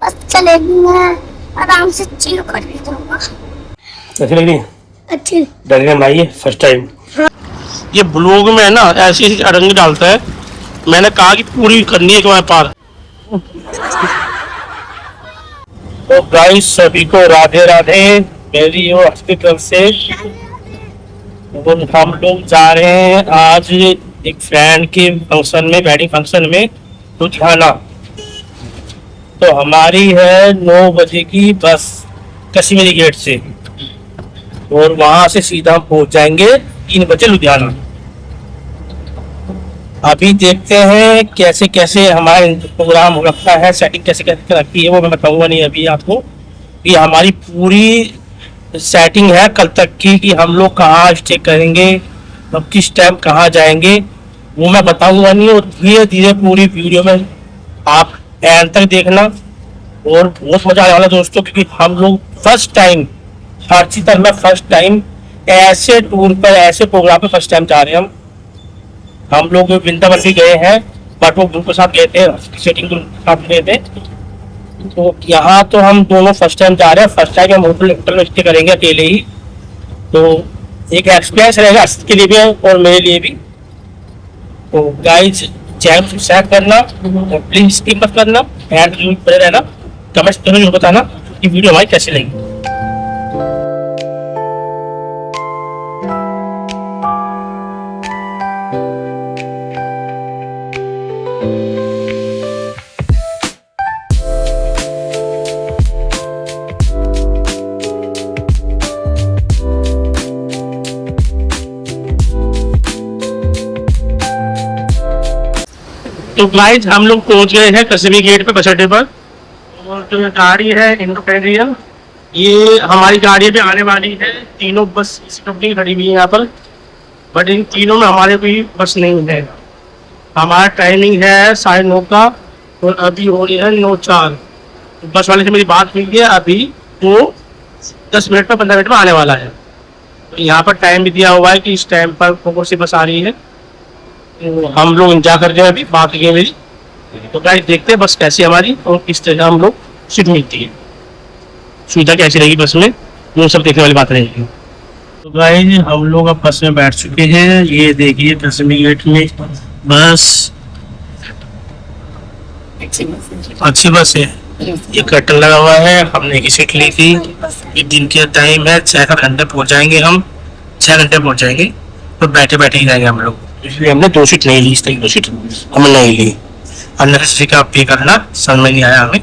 बस चलेगी, मैं आराम से चिल कर लूंगा। अच्छी लग रही है? अच्छी। डैडी ने बनाई है फर्स्ट टाइम। ये ब्लॉग में है ना ऐसी ऐसी अड़ंगी डालता है, मैंने कहा कि पूरी करनी है कि मैं पार। तो गाइस सभी को राधे राधे मेरी और हस्ती तरफ से। हम लोग जा रहे हैं आज एक फ्रेंड के फंक्शन में, वेडिंग फंक्शन में लुधियाना। तो हमारी है 9 बजे की बस कश्मीरी गेट से, और वहां से सीधा हम पहुंच जाएंगे 3 बजे लुधियाना। अभी देखते हैं कैसे कैसे हमारा प्रोग्राम हो रखा है, सेटिंग कैसे कैसे रखी है वो मैं बताऊंगा नहीं अभी आपको। ये हमारी पूरी सेटिंग है कल तक की कि हम लोग कहाँ स्टे करेंगे, अब किस टाइम कहाँ जाएंगे वो मैं बताऊंगा नहीं, और धीरे धीरे पूरी वीडियो में आप एंड तक देखना। और बहुत मजा आने वाला दोस्तों, क्योंकि हम लोग फर्स्ट टाइम, हर चीज में फर्स्ट टाइम ऐसे टूर पर, ऐसे प्रोग्राम पे फर्स्ट टाइम जा रहे हैं हम लोग वृंदावन भी गए हैं, बट वो ग्रुप के साथ गए थे, सेटिंग के साथ गए थे। तो यहाँ तो हम दोनों फर्स्ट टाइम जा रहे हैं, फर्स्ट टाइम हम होटल में स्टे करेंगे अकेले ही। तो एक एक्सपीरियंस रहेगा अर्षित के लिए भी और मेरे लिए भी। तो गाइस चैनल सब्सक्राइब करना, प्लीज स्किप मत करना, एंड जरूर बने रहना, कमेंट्स जरूर बताना कि वीडियो हमारी कैसी लगी। तो गाइस हम लोग पहुंच गए हैं कश्मीरी गेट पे बस अड्डे पर, और जो गाड़ी है इंडिपेंडेंट, ये हमारी गाड़ी पे आने वाली है। तीनों बस इस कंपनी खड़ी हुई है यहाँ पर, बट इन तीनों में हमारे कोई बस नहीं है। हमारा टाइमिंग है 9:30 का, और अभी हो रही है 9:04। बस वाले से मेरी बात हुई है, अभी वो 10 मिनट में 15 मिनट में आने वाला है। तो यहाँ पर टाइम भी दिया हुआ है कि इस टाइम पर कौन सी बस आ रही है। तो हम लोग इंतजार कर रहे हैं अभी, बात है मेरी। तो गाइस देखते हैं बस कैसी हमारी और किस तरह हम लोग सीट मिलती है, सुविधा कैसी रहेगी बस में, वो सब देखने वाली बात रहेगी। तो गाइस हम लोग अब बस में बैठ चुके हैं, ये देखिए कश्मीरी गेट में बस अच्छी बस है। ये कर्टन लगा हुआ है, हमने एक सीट ली थी। ये दिन के टाइम है, 6 घंटे पहुंच जाएंगे हम, 6 घंटे पहुंच जाएंगे। तो बैठे बैठे ही जाएंगे हम लोग, इसलिए हमने 2 सीट नहीं ली, इस तरह की 2 सीट हमने नहीं ली। अननेसेसरी का पे करना समझ में नहीं आया हमें।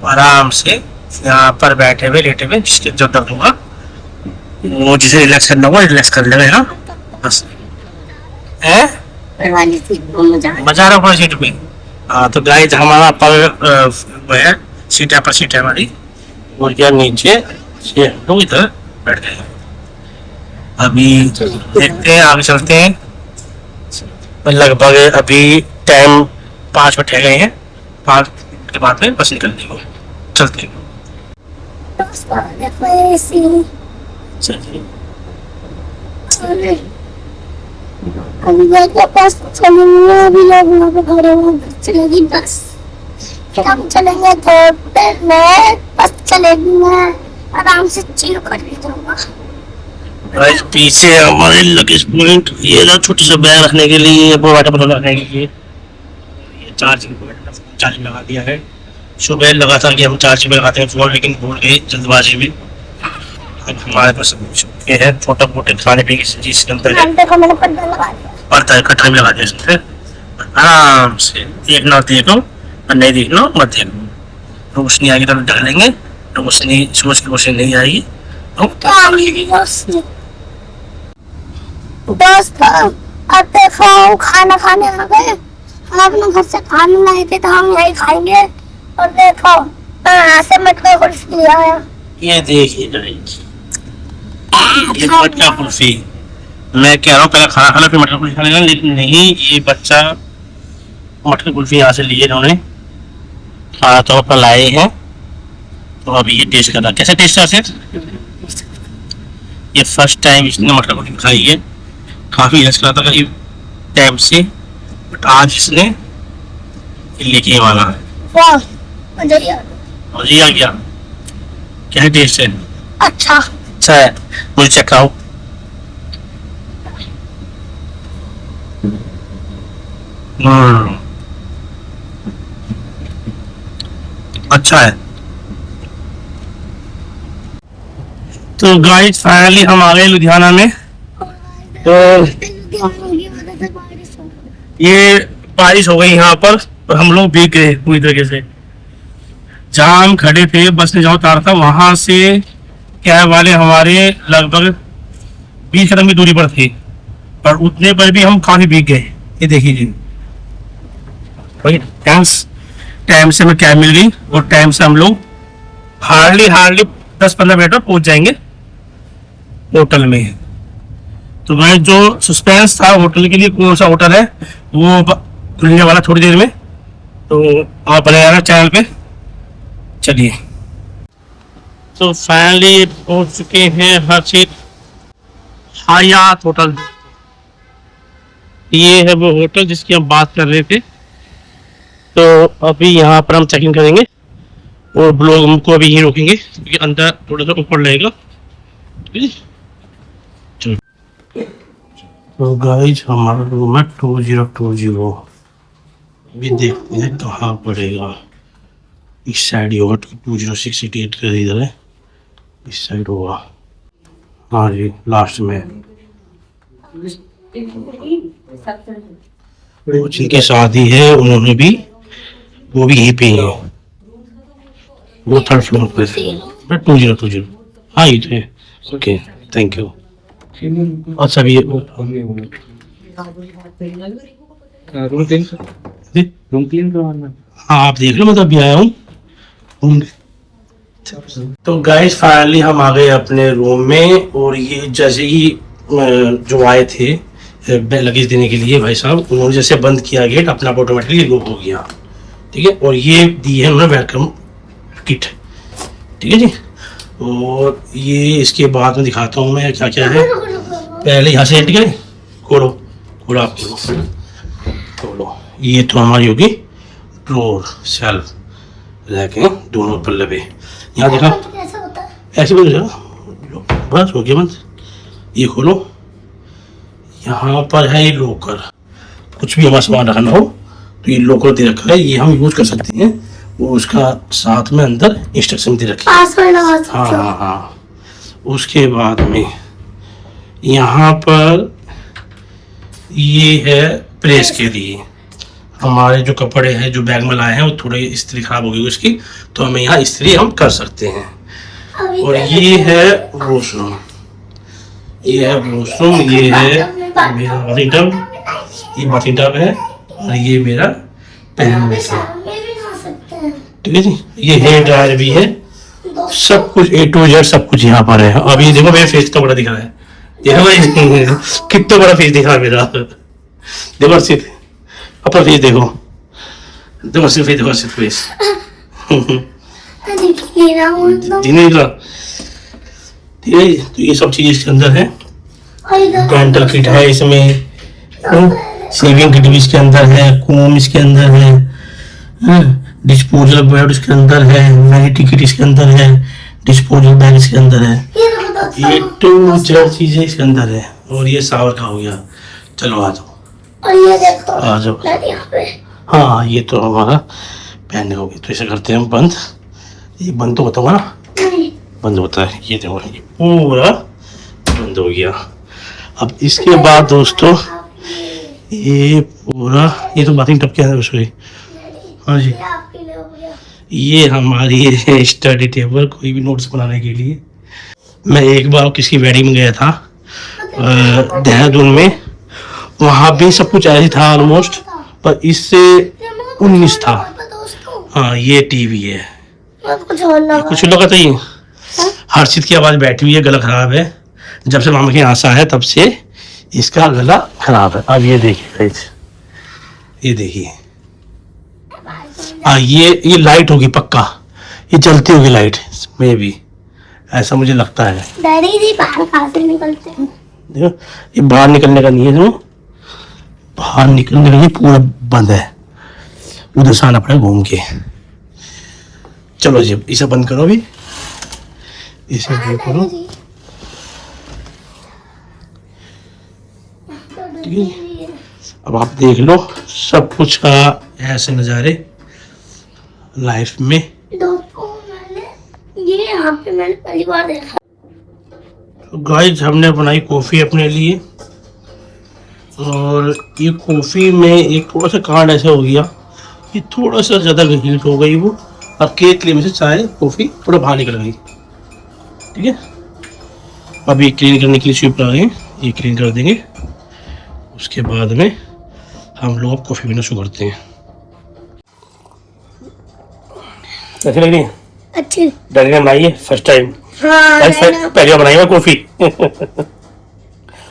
आराम से यहाँ पर बैठे हुए लेटे हुए जिसके जो दर्द होगा वो जिसे रिलैक्स करना होगा रिलैक्स कर लेंगे। हाँ बस है मजा आ रहा है सीट पे। हाँ तो गाइस हमारा वो है सीट है, पर सीट है हमारी, और क्या नीचे लोग इधर बैठ गए। अभी देखते हैं आगे चलते हैं। लगभग अभी टाइम 5 बजे गए हैं, 5 के बाद में बस निकलने को चलते हैं। अभी बस चलेंगे, अभी लोग वहाँ पे खड़े हुए, चलेगी बस, फिर हम चलेंगे थोड़े में, बस चलेगी, मैं आराम से चिल कर लूंगा। गाइस पीछे हमारे लगेज पॉइंट, ये ना छोटी सा बैग रखने के लिए, वाटर बॉटल रखने के लिए, ये चार्जिंग पॉइंट चार्जिंग लगा दिया है। सुबह लगा था कि हम चार्जिंग में लगाते हैं फोन, लेकिन भूल गए जल्दबाजी में। हमारे पास ये है छोटा मोटे खाने पीने की चीज के अंदर पर्दा इकट्ठा में लगा दिया इसमें। आराम से देखना देखो, और नहीं देखना मत देखो। रोशनी आएगी तो ढक लेंगे, रोशनी सूरज की रोशनी नहीं आएगी दोस्त। अब देखो खाना खाने आ गए, हम अपने घर से खाना लाए थे तो हम यही खाएंगे। और देखो यहाँ से मटका कुल्फी लिया है, ये देखिए ये मटका कुल्फी। मैं कह रहा हूँ पहले खाना खाना फिर मटका कुल्फी खाने का, लेकिन नहीं, ये बच्चा मटका कुल्फी यहाँ से लिए इन्होंने, खाना तो अपना लाए हैं। तो अभी ये टेस्ट करना कैसे टेस्ट है। ये फर्स्ट टाइम इसने मटका कुल्फी खाई है, काफी रस करा था करीब टाइम से, बट आज इसने लेके वाला है। मजा आ गया। क्या टेस्ट है? अच्छा। अच्छा है, मुझे चेक कराओ। अच्छा है। तो गाइस फाइनली हम आ गए लुधियाना में। तो ये बारिश हो गई यहाँ पर और हम लोग भीग गए पूरी तरीके से। जहाँ हम खड़े थे बस ने जहाँ उतारा था वहां से कैब वाले हमारे लगभग 20 कदम की दूरी पर थे, पर उतने पर भी हम काफी भीग गए। ये देखिए जी भाई, टाइम से हमें कैब मिल गई और टाइम से हम लोग हार्डली 10-15 मिनट में पहुंच जाएंगे होटल में। तो मैं जो सस्पेंस था होटल के लिए, कौन सा होटल है वो खुलने वाला थोड़ी देर में, तो आप बने रहना चैनल पे। चलिए, तो फाइनली पहुंच चुके हैं हर्षित हयात होटल। ये है वो होटल जिसकी हम बात कर रहे थे। तो अभी यहाँ पर हम चेक इन करेंगे और ब्लॉग को अभी यहीं रोकेंगे क्योंकि अंदर थोड़ा सा ऊपर रहेगा। ठीक है, चलो। तो गाइस हमारा रूम है 2020। अभी देखते हैं कहाँ पड़ेगा। इस साइड ही होगा, 20688 का इधर है, इस साइड होगा। हाँ जी, लास्ट में जिनकी शादी है उन्होंने भी, वो भी यहीं पे ही है, वो 3rd फ्लोर पे 2020। हाँ ये तो है। Okay, thank you. अच्छा भी रूम क्लीन करवाना। हाँ आप देख लो, मैं तो अभी आया हूँ। तो गाइस फाइनली हम आ गए अपने रूम में और ये जैसे ही जो आए थे लगेज देने के लिए भाई साहब, उन्होंने जैसे बंद किया गेट अपना ऑटोमेटिकली लॉक हो गया। ठीक है, और ये दी है उन्होंने वेलकम किट। ठीक है जी, और ये इसके बाद में दिखाता हूँ मैं क्या क्या है। पहले यहाँ से एंट्री करें, खोलो आप खोलो। ये तो हमारी होगी ड्रॉर, सेल्फ रखे दोनों पल्ले पे। यहाँ देखा कैसा होता है? ऐसे बंद हो जाएगा, बस हो गया बंद। ये खोलो, यहाँ पर है ये लॉकर। कुछ भी हमारा सामान रखना हो तो ये लॉकर दे रखा है, ये हम यूज कर सकते हैं। वो उसका साथ में अंदर इंस्ट्रक्शन दे रखी है। पासवर्ड लगा सकते हो। हाँ। उसके बाद में यहाँ पर ये है प्रेस के लिए। हमारे जो कपड़े हैं जो बैग में लाए हैं वो थोड़ी इस्त्री खराब हो गई उसकी, तो हमें यहाँ इस्त्री हम कर सकते हैं। अभी और ये है वॉशरूम, ये है वॉशरूम, ये है मेरा बाथिंग टब, ये बाथिंग टब है और ये मेरा पहनने का। सामने भी खा सकते हैं। ठीक है जी, ये हेयर ड्रायर भी है, सब कुछ A to Z सब कुछ यहाँ पर है। अब ये देखो मेरा फेस कितना बड़ा दिख रहा है, देखो भाई कितना बड़ा फेस दिख रहा है मेरा। देखो सिर्फ अपना फेस देखो, देखो सिर्फ फेस दिखी रहा हूँ मतलब। जी नहीं। ठीक है, तो ये सब चीज़ इसके अंदर है। और इधर डेंटल किट है इसमें, शेविंग किट भी इसके अंदर है, कोम इसके अंदर है, डिस्पोजल बैग इसके अंदर है, वैनिटी किट इसके अंदर है, डिस्पोजल बैग इसके अंदर है। ये देखो दोस्तों। ये टू चार चीजें इसके अंदर है। और ये सावर का हो गया। चलो आ जाओ, और ये देखो आ जाओ। लड़ यहाँ पे। हाँ ये तो हमारा पहनने हो गया। तो इसे करते हैं हम बंद। ये बंद तो बताऊंगा ना, नहीं बंद होता है। ये देखो ये पूरा बंद हो गया। अब इसके बाद दोस्तों ये पूरा, ये तो बाथिंग टब के अंदर घुस गई। हाँ जी, ये आपके लिए हो गया। ये हमारी स्टडी टेबल, कोई भी नोट्स बनाने के लिए। मैं एक बार किसी वेडिंग में गया था देहरादून में, वहाँ भी सब कुछ ऐसे था ऑलमोस्ट, पर इससे 19 था। दोस्तों हाँ ये टीवी है। कुछ और लगा। कुछ लगा था ये हर्षित की आवाज़ बैठी हुई है, गला खराब है। जब से मामा के यहाँ से आया तब से इसका गला खराब है। अब ये देखिए, ये देखिए, ये लाइट होगी पक्का, ये जलती होगी लाइट में भी, ऐसा मुझे लगता है। डैडी जी बाहर कहाँ से निकलते हैं? देखो ये बाहर निकलने का नहीं है, देखो बाहर निकलने का नहीं, पूरा बंद है। उधर से आना पड़ेगा घूम के। चलो जी इसे बंद करो अभी, इसे बंद करो। ठीक है, अब आप देख लो सब कुछ का ऐसे नज़ारे लाइफ में। दोस्तों मैंने ये यहाँ पे मैंने पहली बार देखा। गाइस हमने बनाई कॉफ़ी अपने लिए, और ये कॉफ़ी में एक थोड़ा सा कांड ऐसा हो गया कि थोड़ा सा ज़्यादा हीट हो गई वो, और केतली में से चाय कॉफ़ी थोड़ा बाहर निकल गई। ठीक है, अब ये क्लीन करने के लिए स्वीपर आ गए, ये क्लीन कर देंगे, उसके बाद में हम लोग कॉफ़ी पीना शुरू करते हैं। कैसी लग रही है? अच्छी। डैडी ने बनाई है फर्स्ट टाइम। हाँ पहली बार बनाई है कॉफ़ी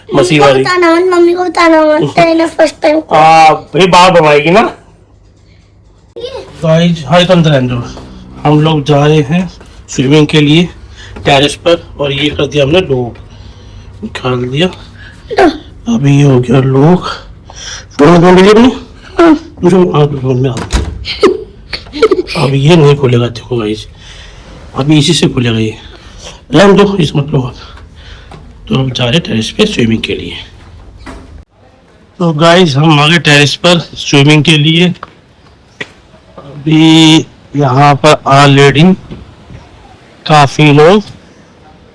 मसीह वाली। मम्मी को बताना मत फर्स्ट टाइम। भाई बाप बनाएगी ना। गाइस हाय कंदर, हम लोग जा रहे हैं स्विमिंग के लिए टेरेस पर, और ये कर दिया हमने लोग निकाल दिया। अभी ये हो गया लोग में अब ये नहीं खुलेगा, देखो गाइस अभी इसी से खुलेगा ये, रहने दो इस मतलब। तो हम जा रहे टेरेस पे स्विमिंग के लिए। तो गाइस हम आ गए टेरेस पर स्विमिंग के लिए। अभी यहाँ पर ऑलरेडी काफी लोग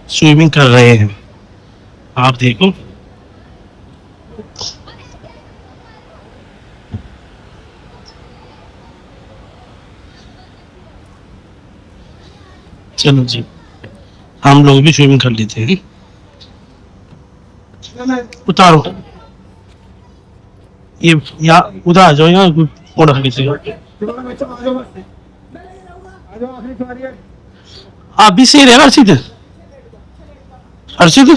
स्विमिंग कर रहे हैं, आप देखो। चलो जी हम लोग भी स्विमिंग कर लेते हैं। उतारो ये, या उधर आ जाओ, यहाँ मोड़ा किसी आप भी सही रहेगा अर्षित, अर्षित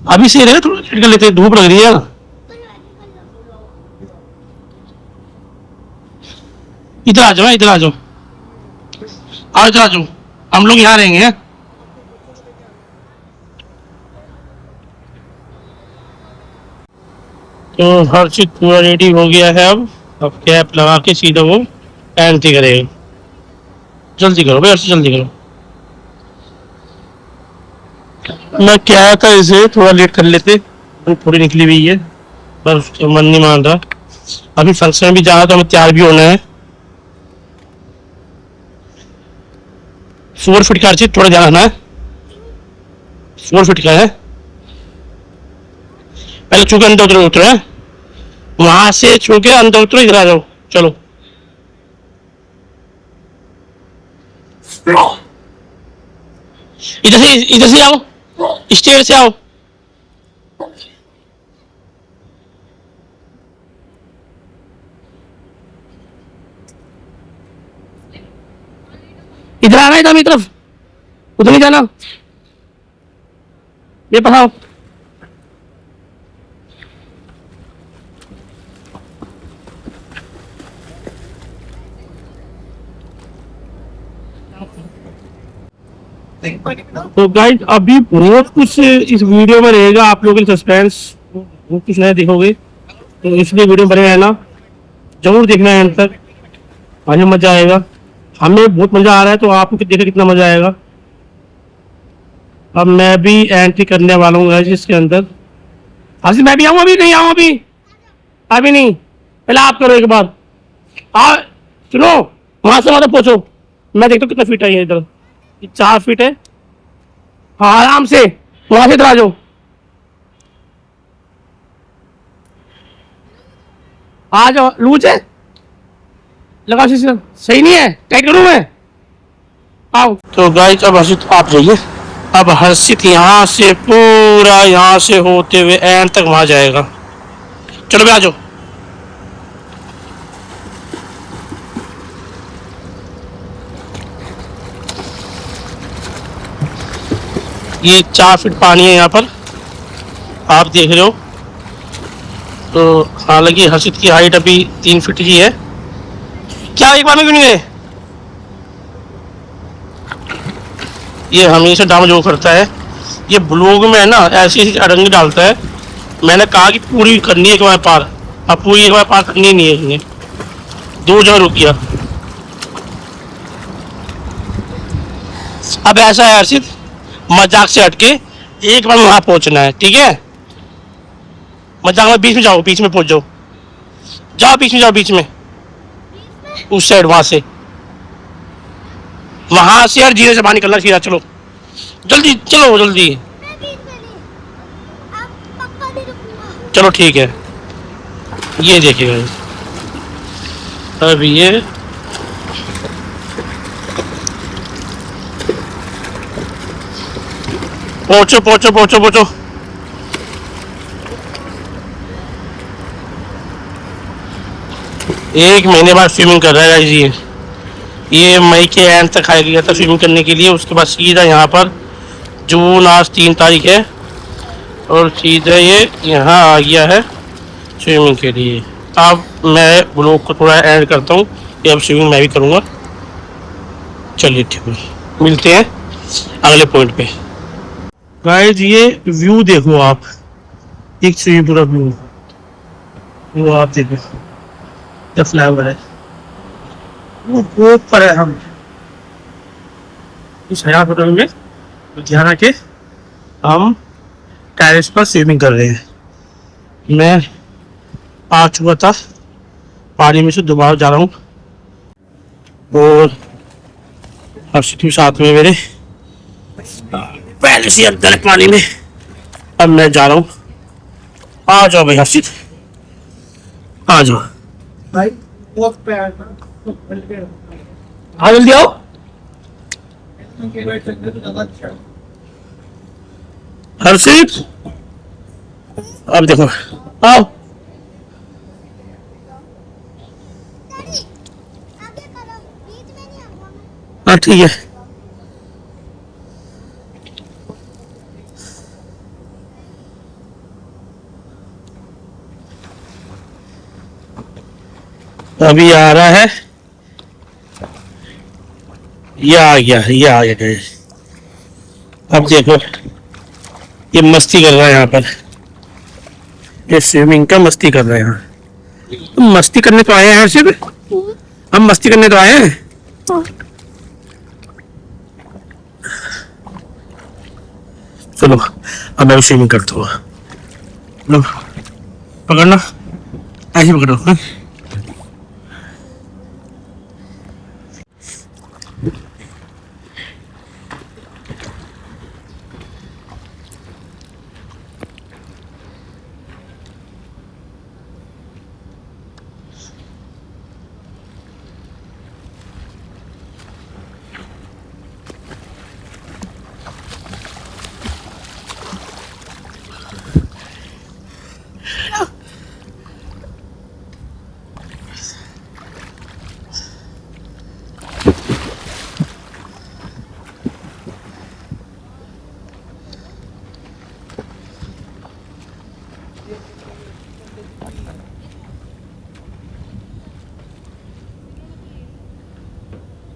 अभी सही रहेगा, थोड़ा लेट कर लेते हैं, धूप लग रही है। इधर आ जाओ, इधर आ जाओ, आ जाओ, हम लोग यहाँ रहेंगे। तो हर चीज पूरा रेडी हो गया है। अब कैप लगा के सीधा वो एंट्री करेगा। जल्दी करो भाई, जल्दी करो। मैं क्या था इसे थोड़ा लेट कर लेते, थोड़ी निकली हुई है पर उसका मन नहीं मान रहा। अभी फंक्शन में भी जाना तो हमें तैयार भी होना है। 4 फीट का चीज थोड़ा ध्यान रखना है, 4 फीट का है। पहले चूके अंदर उतरो है, वहां से चूके अंदर उतरो, इधर आ जाओ। चलो इधर से आओ, स्टेयर से आओ। इधर आना है, इधर मेरी तरफ, उधर नहीं जाना। ये पढ़ाओ। तो गाइस अभी बहुत कुछ इस वीडियो में रहेगा, आप लोगों के लिए सस्पेंस, बहुत कुछ नया देखोगे, तो इसलिए वीडियो बने रहना, जरूर देखना है अंत तक, हमें मजा आएगा। हमें बहुत मजा आ रहा है, तो आपको देखा कितना मजा आएगा। अब मैं भी एंट्री करने वाला हूँ इसके अंदर। हासिल मैं भी आऊँ? अभी नहीं आऊँ, अभी नहीं, पहले आप करो एक बार। सुनो, वहां से मतलब पहुंचो, मैं देखता हूँ कितना फीट है ये। इधर 4 फीट है। हाँ आराम से, वहां से इधर आ जाओ। आ जाओ, लूज है, लगा सही नहीं है, टाइट करूं मैं? आओ। तो गाइस अब हर्षित आप जाइए। अब हर्षित यहाँ से पूरा यहाँ से होते हुए एंड तक वहां जाएगा। चलो भी आ जाओ। ये 4 फीट पानी है यहाँ पर, आप देख रहे हो। तो हालांकि हर्षित की हाइट अभी 3 फीट ही है। क्या एक बार में क्यों नहीं गए? ये हमेशा डाम जो करता है, ये ब्लॉग में है ना ऐसी ऐसी अड़ंगी डालता है। मैंने कहा कि पूरी करनी है एक बार पार, अब पूरी एक बार पार करनी नहीं है इसने, 2 जगह रुक गया। अब ऐसा है हर्षित, मजाक से हटके एक बार वहां पहुंचना है, ठीक है? मजाक में बीच में जाओ, बीच में पहुंच जाओ, जाओ बीच में, जाओ बीच में, उस साइड वहां से यार जीरे से बाहर निकलना सीधा। चलो जल्दी चलो, जल्दी चलो, ठीक है। ये देखिए अब ये पहुंचो पहुंचो पहुंचो पहुंचो। एक महीने बाद स्विमिंग कर रहा है गाइस। ये मई के एंड तक आया गया था स्विमिंग करने के लिए, उसके बाद सीधा यहाँ पर जून, आज 3 तारीख है, और सीधा ये यहाँ आ गया है स्विमिंग के लिए। अब मैं ब्लॉग को थोड़ा एंड करता हूँ कि अब स्विमिंग मैं भी करूँगा। चलिए ठीक है, मिलते हैं अगले पॉइंट पे। गाइस ये व्यू देखो आप, एक स्विमिंग पूल का व्यू, वो आप देखो, क्या फ्लावर है, वो बहुत पर है। हम इस हयात होटल में लुधियाना के हम टेरेस पर स्विमिंग कर रहे हैं। मैं आ चुका था पानी में से, दोबारा जा रहा हूँ, और हर्षित भी साथ में मेरे, पहले से अंदर है पानी में, अब मैं जा रहा हूँ। आ जाओ भाई हर्षित, आ जाओ भाई वॉक पे आ हाँ, जल्दी आओ। हर्षित अब देखो, आओ। हाँ ठीक है। अभी आ रहा है, ये आ गया, ये आ गया guys। अब देखो ये मस्ती कर रहा है यहाँ पर, ये स्विमिंग का मस्ती कर रहा है यहाँ। तो मस्ती करने तो आए हैं हर्षित, हम मस्ती करने तो आए हैं। चलो अब मैं भी स्विमिंग करता हूँ। लो पकड़ना, ऐसे पकड़ो। हाँ?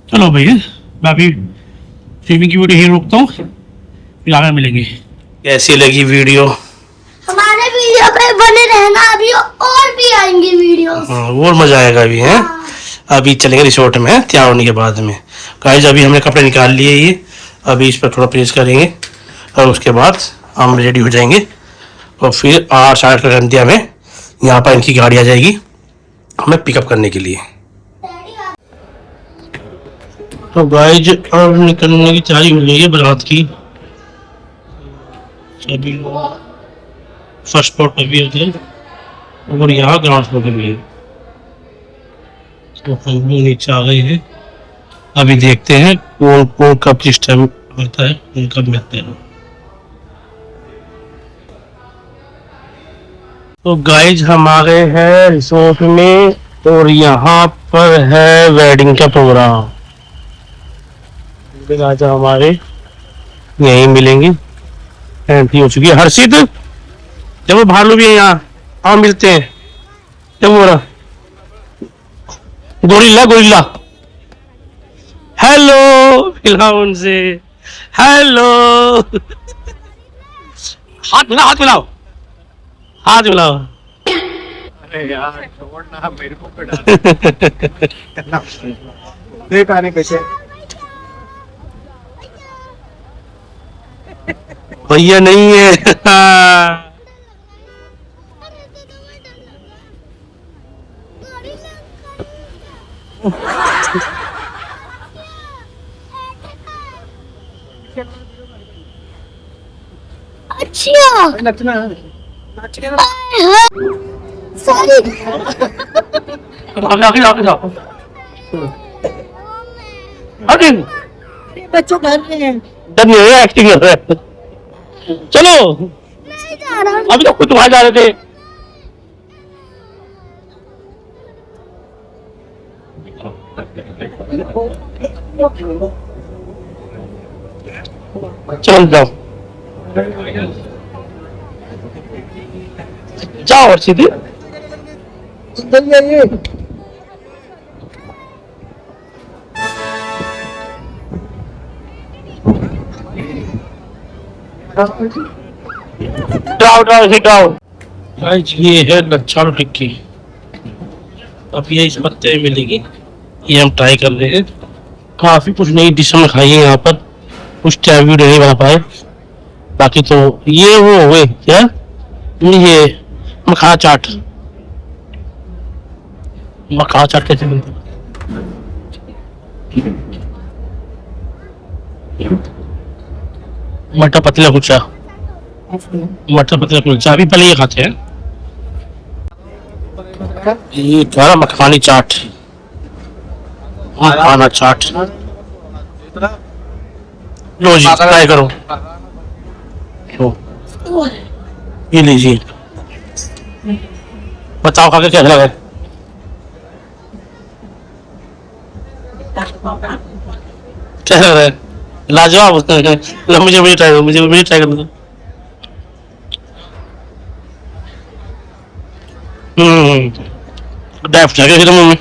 चलो भैया, मैं अभी स्विमिंग की वीडियो यहीं रोकता हूँ, फिर आगे मिलेंगे। कैसी लगी वीडियो? हमारे वीडियो पे बने रहना, अभी और भी आएंगे वीडियो। और मजा आएगा अभी है। अभी चलेंगे रिसोर्ट में तैयार होने के बाद में। गाइस अभी हमने कपड़े निकाल लिए, ये अभी इस पर थोड़ा प्रेस करेंगे और उसके बाद हम रेडी हो जाएंगे, और फिर 8 साढ़े 8 घंटे में यहाँ पर इनकी गाड़ी आ जाएगी हमें पिकअप करने के लिए। तो गाइस अब निकलने की तैयारी हो गई है बारात की। सभी लोग फर्स्ट फ्लोर पर भी होते हैं और यहाँ ग्राउंड फ्लोर पर भी है। तो हम लोग नीचे आ गए हैं, अभी देखते हैं कौन कौन कब किस टाइम होता है, उनका मिलते हैं। तो गाइस हम आ गए हैं रिसोर्ट में, और यहाँ पर है वेडिंग का प्रोग्राम। आज हमारे यहीं मिलेंगे, एंट्री हो चुकी है। हर्षित जब भालू भी है यहाँ, आओ मिलते हैं। क्या बोल रहा? गोरिल्ला गोरिल्ला, हेलो मिलाओ उनसे, हेलो। हाथ मिलाओ, हाथ मिलाओ, हाथ मिलाओ। अरे यार छोड़ना, मेरे को देख आने कैसे। भैया नहीं है। अच्छा नचना सॉरी आगे जाओ। अरे बच्चों घर में है। डर नहीं है, एक्टिंग कर रहे हैं। चलो नहीं जा रहा हूँ। अभी तो खुद वहां जा रहे थे। चल जाओ जाओ और सीधे इधर जाइए। ड्राओ गाइस, ये है लच्छा टिक्की। अब ये इस पत्ते में मिलेगी, ये हम ट्राई कर रहे हैं। काफी कुछ नई डिश हम खाई है यहाँ पर, कुछ टाइम वीडियो नहीं बना पाए। बाकी तो ये वो हुए क्या, ये मखाना चाट। मखाना चाट कैसे बनता है? मटर पतला कुलचा, मटर पतला कुलचा अभी पहले ये खाते हैं। ये क्या मखानी चाट, मखाना चाट। लो जी ट्राई करो। लो, ये लीजिए, बताओ खा के कैसा लगा। कैसा लग रहा है? लाजवाब। मुझे ट्राई करो, मुझे ट्राई करना। डाइफ जाके मुंह में।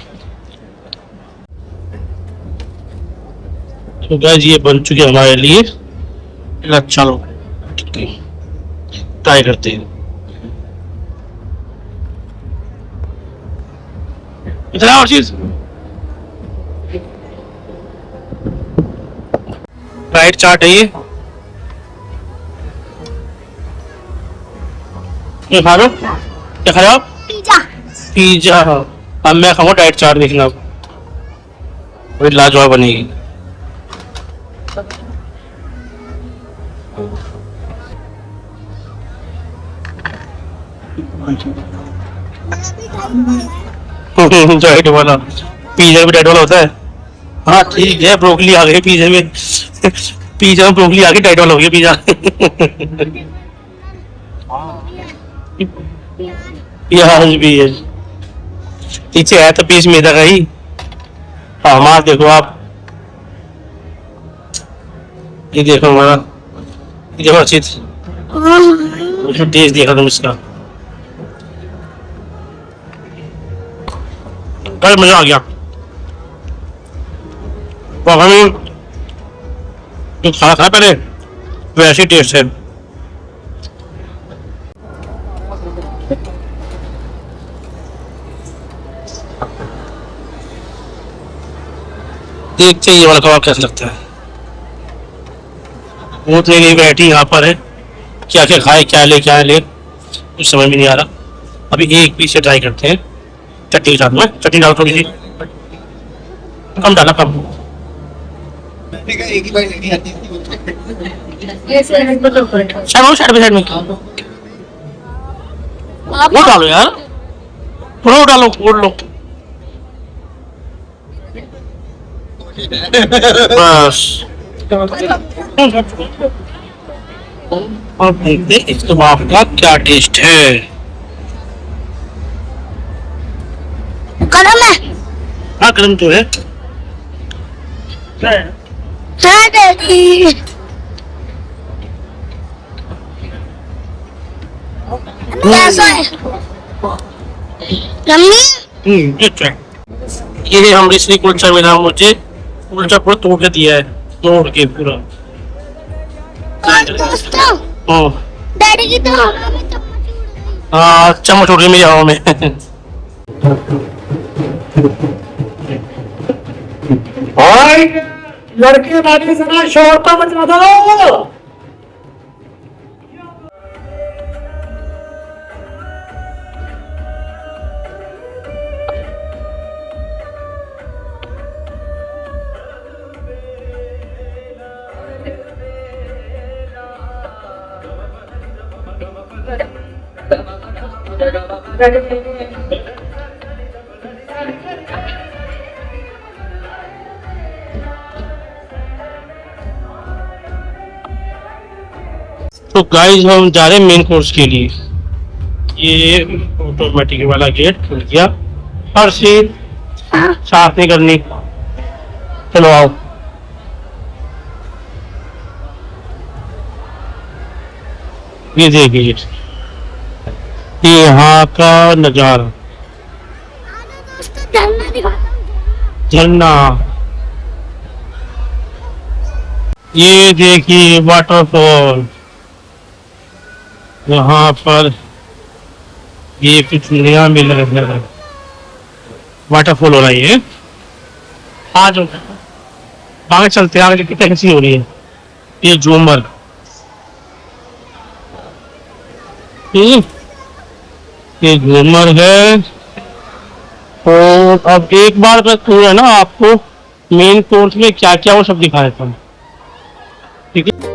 तो गाइस ये बन चुके हमारे लिए। चलो ट्राई करते हैं। इतना और चीज फ्राइड चाट है ये खा लो। क्या खा रहे हो आप? Pizza pizza. अब मैं खाऊंगा डाइट चाट, देखना आप बड़ी लाजवाब बनेगी। डाइट वाला पिज्जा भी डाइट वाला होता है। हाँ ठीक है, ब्रोकली आ गई पिज्जा में। पिज्जा में ब्रोकली आ गई, डाइट वाला हो गया पिज्जा। प्याज भी है पीछे, है तो पीस मैदा का ही। हमारा देखो आप, ये देखो हमारा, ये देखो अच्छी टेस्ट देखा तुम इसका। कल मजा आ गया। पापा ने जो खाना खाया पहले वैसे टेस्ट है। देखते ये वाला कबाब कैसा लगता है। वो तो एक वैरायटी यहाँ पर है, क्या क्या खाए क्या ले कुछ समझ में नहीं आ रहा। अभी एक पीस से ट्राई करते हैं चटनी के साथ में। चटनी डालो थोड़ी सी, कम डाला कम। साइड में वो डालो यार, थोड़ा वो डालो, और लो बस। और देखते इस कबाब का क्या टेस्ट है। गरम है। हाँ गरम तो है। हाँ डैडी। कैसा है? यम्मी? ये हम इसलिए कुलचा मिला, मुझे कुलचा पूरा तोड़ के दिया है, तोड़ के पूरा। दोस्तों डैडी की तो हवा में हाँ चम्मच उड़ गई मेरी हवा में। लड़के वाली सना शोर तो मचवा दो। तो गाइस हम जा रहे हैं मेन कोर्स के लिए। ये ऑटोमेटिक वाला गेट खुल गया। हर सीट साफ नहीं करनी। चलो आओ। ये देखिए ये यहाँ का नजारा, दोस्तों झरना दिखाता हूँ। झरना। ये देखिए वाटरफॉल। यहाँ पर ये कुछ नया मिल रहा है, वाटरफॉल हो रहा है ये। आज आगे चलते हैं, आगे कितनी कैसी हो रही है। ये झूमर, ये झूमर है। और अब एक बार का टूर है ना, आपको मेन कोर्स में क्या क्या वो सब दिखाया था। ठीक है।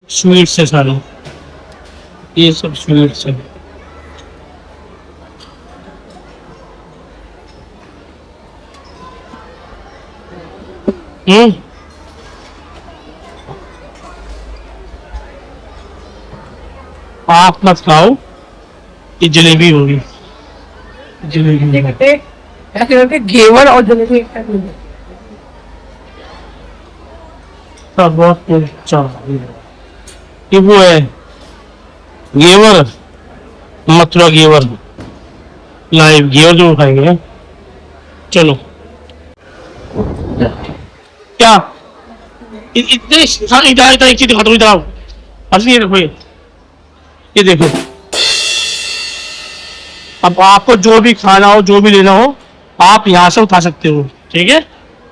स्वीट्स है सारे, ये सब स्वीट्स है। आप मत खाओ, ये जलेबी होगी। जलेबी ऐसे करके घेवर और जलेबी एक साथ मिल जाए। सब बहुत अच्छा। ये वो है घेवर, मथुरा घेवर, लाइव घेवर जो खाएंगे। चलो क्या इतने इधर इधर एक चीज दिखा दो, इधर आओ। असली ये देखो, ये देखो। अब आपको जो भी खाना हो, जो भी लेना हो, आप यहाँ से उठा सकते हो। ठीक है,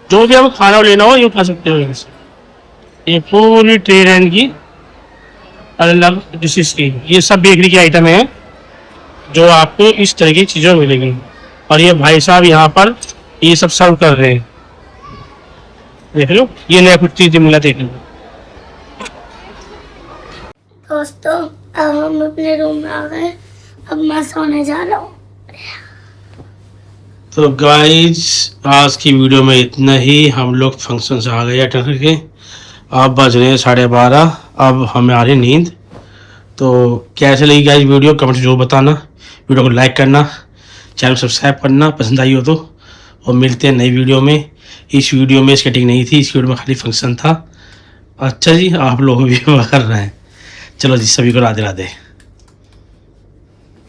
जो भी आपको खाना हो लेना हो, ये उठा सकते हो यहाँ से। ये पूरी ट्रे है इनकी अलग डिशेस की। ये सब बेकरी के आइटम है जो आपको इस तरह की चीज़ों में मिलेंगी। और ये भाई साहब यहाँ पर ये सब सर्व कर रहे हैं। देख लो, ये नया कुछ चीज़ मिला, देख लो। दोस्तों अब हम अपने रूम में आ गए, अब मैं सोने जा रहा हूँ। तो गाइस आज की वीडियो में इतना ही। हम लोग फंक्शन से आ गए अटेंड करके। अब बज रहे हैं 12:30। अब हमें आ रही नींद। तो कैसे लगी गाइस वीडियो, कमेंट जरूर बताना। वीडियो को लाइक करना, चैनल सब्सक्राइब करना पसंद आई हो तो। और मिलते हैं नई वीडियो में। इस वीडियो में स्केटिंग नहीं थी, इस वीडियो में खाली फंक्शन था। अच्छा जी, आप लोग भी कर रहे हैं। चलो जी, सभी को राधे राधे।